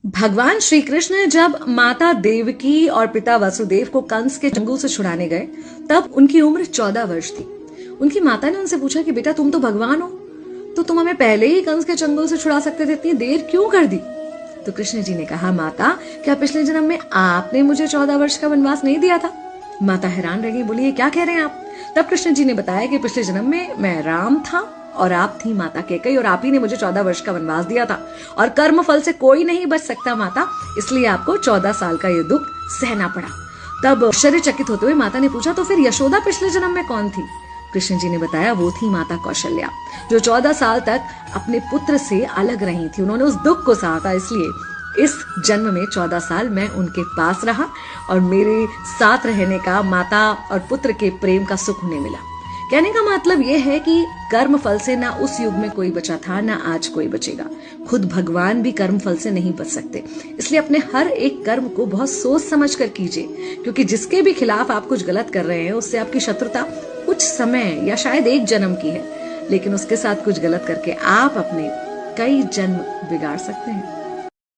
भगवान श्री कृष्ण जब माता देवकी और पिता वसुदेव को कंस के चंगुल से छुड़ाने गए, तब उनकी उम्र 14 वर्ष थी। उनकी माता ने उनसे पूछा कि बेटा, तुम तो भगवान हो, तो तुम हमें पहले ही कंस के चंगुल से छुड़ा सकते थे, इतनी देर क्यों कर दी? तो कृष्ण जी ने कहा, माता, क्या पिछले जन्म में आपने मुझे 14 वर्ष का वनवास नहीं दिया था? माता हैरान रह गई, बोली, ये क्या कह रहे हैं आप? तब कृष्ण जी ने बताया कि पिछले जन्म में मैं राम था और आप थी माता कैकेयी, और आप ही ने मुझे 14 वर्ष का वनवास दिया था, और कर्म फल से कोई नहीं बच सकता माता, इसलिए आपको 14 साल का ये दुख सहना पड़ा। तब आश्चर्यचकित होते हुए माता ने पूछा, तो फिर यशोदा पिछले जन्म में कौन थी? कृष्ण जी ने बताया, वो थी माता कौशल्या, जो 14 साल तक अपने पुत्र से अलग रही थी। उन्होंने उस दुख को सहा था, इसलिए इस जन्म में 14 साल मैं उनके पास रहा और मेरे साथ रहने का, माता और पुत्र के प्रेम का सुख उन्हें मिला। कहने का मतलब यह है कि कर्म फल से ना उस युग में कोई बचा था, ना आज कोई बचेगा। खुद भगवान भी कर्म फल से नहीं बच सकते, इसलिए अपने हर एक कर्म को बहुत सोच समझ कर कीजिए, क्योंकि जिसके भी खिलाफ आप कुछ गलत कर रहे हैं, उससे आपकी शत्रुता कुछ समय या शायद एक जन्म की है, लेकिन उसके साथ कुछ गलत करके आप अपने कई जन्म बिगाड़ सकते हैं।